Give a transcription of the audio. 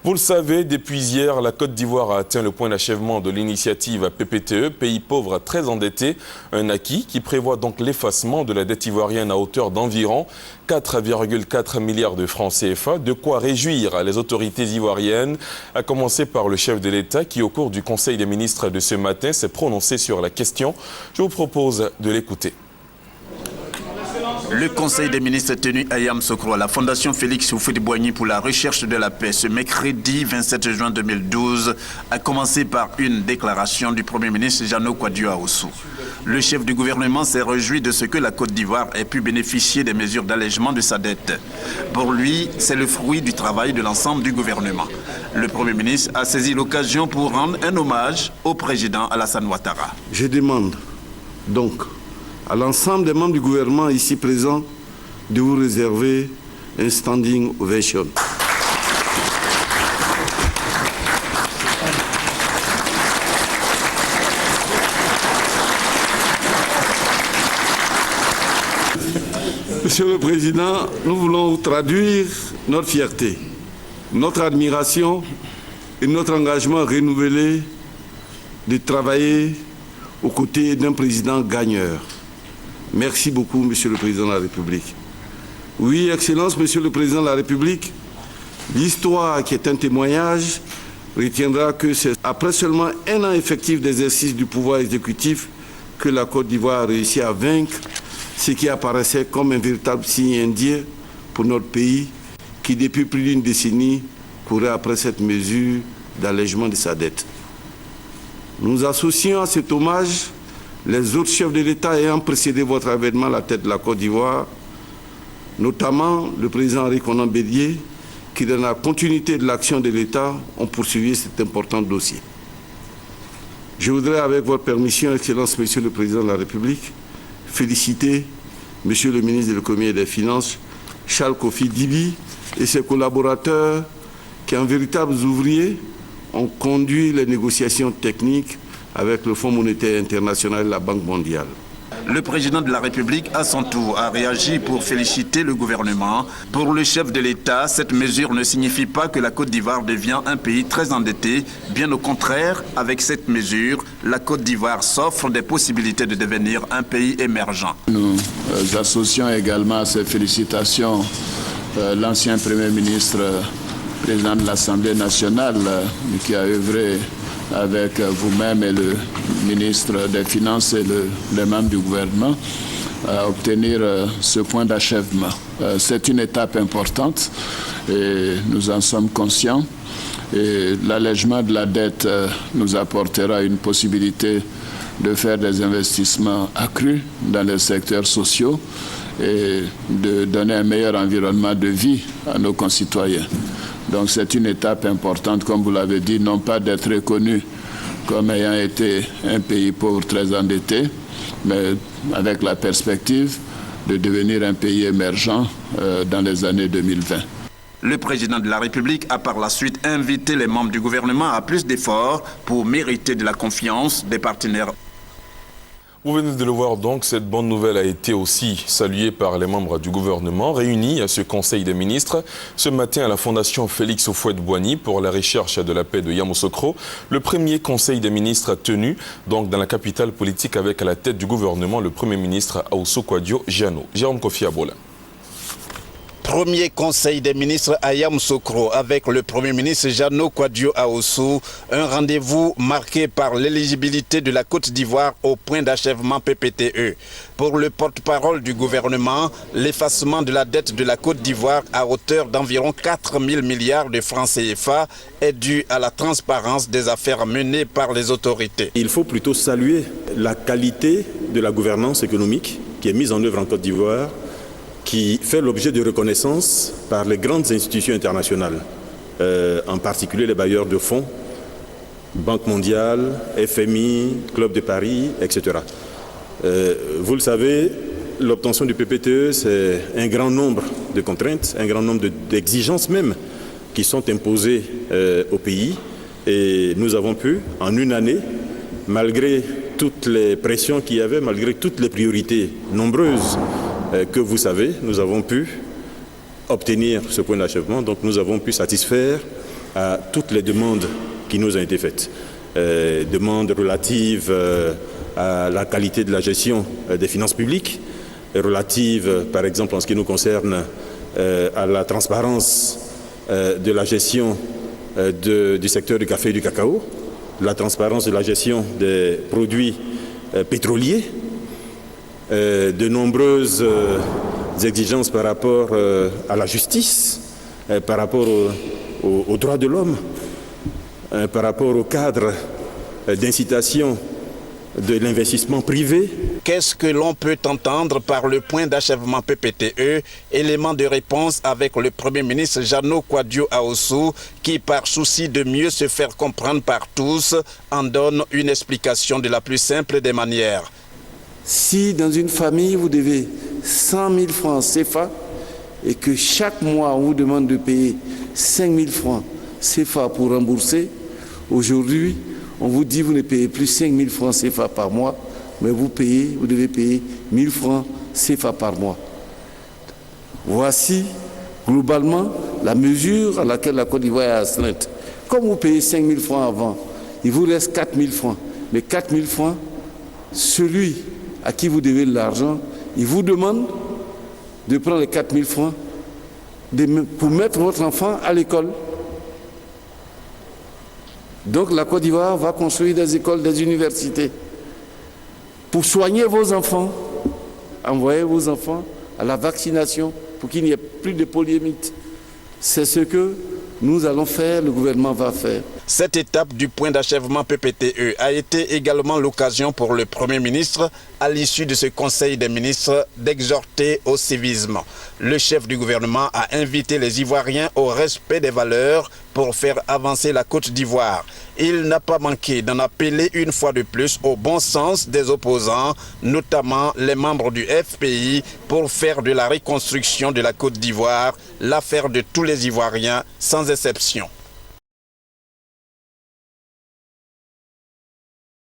Vous le savez, depuis hier, la Côte d'Ivoire a atteint le point d'achèvement de l'initiative PPTE, pays pauvre très endetté, un acquis qui prévoit donc l'effacement de la dette ivoirienne à hauteur d'environ 4,4 milliards de francs CFA, de quoi réjouir les autorités ivoiriennes, à commencer par le chef de l'État qui, au cours du Conseil des ministres de ce matin, s'est prononcé sur la question. Je vous propose de l'écouter. Le Conseil des ministres tenu à Yamoussoukro à la Fondation Félix Houphouët-Boigny pour la recherche de la paix ce mercredi 27 juin 2012 a commencé par une déclaration du Premier ministre Jeannot Kouadio-Aoussou. Le chef du gouvernement s'est réjoui de ce que la Côte d'Ivoire ait pu bénéficier des mesures d'allègement de sa dette. Pour lui, c'est le fruit du travail de l'ensemble du gouvernement. Le Premier ministre a saisi l'occasion pour rendre un hommage au président Alassane Ouattara. Je demande donc à l'ensemble des membres du gouvernement ici présents de vous réserver un standing ovation. Monsieur le Président, nous voulons vous traduire notre fierté, notre admiration et notre engagement renouvelé de travailler aux côtés d'un président gagneur. Merci beaucoup, Monsieur le Président de la République. Oui, Excellence, Monsieur le Président de la République, l'histoire qui est un témoignage retiendra que c'est après seulement un an effectif d'exercice du pouvoir exécutif que la Côte d'Ivoire a réussi à vaincre ce qui apparaissait comme un véritable signe indien pour notre pays qui, depuis plus d'une décennie, courait après cette mesure d'allègement de sa dette. Nous associons à cet hommage les autres chefs de l'État ayant précédé votre avènement à la tête de la Côte d'Ivoire, notamment le président Henri Konan Bédié, qui, dans la continuité de l'action de l'État, ont poursuivi cet important dossier. Je voudrais, avec votre permission, Excellence, Monsieur le Président de la République, féliciter Monsieur le ministre de l'Économie et des Finances, Charles Kofi Dibi, et ses collaborateurs qui, en véritables ouvriers, ont conduit les négociations techniques avec le Fonds monétaire international et la Banque mondiale. Le président de la République, à son tour, a réagi pour féliciter le gouvernement. Pour le chef de l'État, cette mesure ne signifie pas que la Côte d'Ivoire devient un pays très endetté. Bien au contraire, avec cette mesure, la Côte d'Ivoire s'offre des possibilités de devenir un pays émergent. Nous associons également à ces félicitations l'ancien Premier ministre, président de l'Assemblée nationale, qui a œuvré avec vous-même et le ministre des Finances et les membres du gouvernement à obtenir ce point d'achèvement. C'est une étape importante et nous en sommes conscients. Et l'allègement de la dette nous apportera une possibilité de faire des investissements accrus dans les secteurs sociaux et de donner un meilleur environnement de vie à nos concitoyens. Donc c'est une étape importante, comme vous l'avez dit, non pas d'être reconnu comme ayant été un pays pauvre très endetté, mais avec la perspective de devenir un pays émergent dans les années 2020. Le président de la République a par la suite invité les membres du gouvernement à plus d'efforts pour mériter de la confiance des partenaires. Vous venez de le voir donc, cette bonne nouvelle a été aussi saluée par les membres du gouvernement réunis à ce Conseil des ministres ce matin à la Fondation Félix Houphouët-Boigny pour la recherche de la paix de Yamoussoukro. Le premier Conseil des ministres tenu donc dans la capitale politique avec à la tête du gouvernement le Premier ministre Aoussou Kouadio-Diano. Jérôme Kofi Abola. Premier Conseil des ministres à Yamoussoukro avec le Premier ministre Jeannot Kouadio-Aoussou, un rendez-vous marqué par l'éligibilité de la Côte d'Ivoire au point d'achèvement PPTE. Pour le porte-parole du gouvernement, l'effacement de la dette de la Côte d'Ivoire à hauteur d'environ 4 000 milliards de francs CFA est dû à la transparence des affaires menées par les autorités. Il faut plutôt saluer la qualité de la gouvernance économique qui est mise en œuvre en Côte d'Ivoire, qui fait l'objet de reconnaissance par les grandes institutions internationales, en particulier les bailleurs de fonds, Banque mondiale, FMI, Club de Paris, etc. Vous le savez, l'obtention du PPTE, c'est un grand nombre de contraintes, un grand nombre d'exigences même qui sont imposées au pays. Et nous avons pu, en une année, malgré toutes les pressions qu'il y avait, malgré toutes les priorités nombreuses que vous savez, nous avons pu obtenir ce point d'achèvement. Donc nous avons pu satisfaire à toutes les demandes qui nous ont été faites. Demandes relatives à la qualité de la gestion des finances publiques, relatives par exemple en ce qui nous concerne à la transparence de la gestion du secteur du café et du cacao, la transparence de la gestion des produits pétroliers, de nombreuses exigences par rapport à la justice, par rapport aux droits de l'homme, par rapport au cadre d'incitation de l'investissement privé. Qu'est-ce que l'on peut entendre par le point d'achèvement PPTE, élément de réponse avec le Premier ministre Jano Kwadwo Ahoussou, qui par souci de mieux se faire comprendre par tous, en donne une explication de la plus simple des manières. Si dans une famille vous devez 100 000 francs CFA et que chaque mois on vous demande de payer 5 000 francs CFA pour rembourser, aujourd'hui on vous dit vous ne payez plus 5 000 francs CFA par mois, mais vous devez payer 1 000 francs CFA par mois. Voici globalement la mesure à laquelle la Côte d'Ivoire est astreinte. Comme vous payez 5 000 francs avant, il vous reste 4 000 francs. Mais 4 000 francs, celui à qui vous devez l'argent, il vous demande de prendre les 4 000 francs pour mettre votre enfant à l'école. Donc la Côte d'Ivoire va construire des écoles, des universités. Pour soigner vos enfants, envoyer vos enfants à la vaccination pour qu'il n'y ait plus de poliomyélite. C'est ce que nous allons faire, le gouvernement va faire. Cette étape du point d'achèvement PPTE a été également l'occasion pour le Premier ministre, à l'issue de ce Conseil des ministres, d'exhorter au civisme. Le chef du gouvernement a invité les Ivoiriens au respect des valeurs pour faire avancer la Côte d'Ivoire. Il n'a pas manqué d'en appeler une fois de plus au bon sens des opposants, notamment les membres du FPI, pour faire de la reconstruction de la Côte d'Ivoire l'affaire de tous les Ivoiriens, sans exception.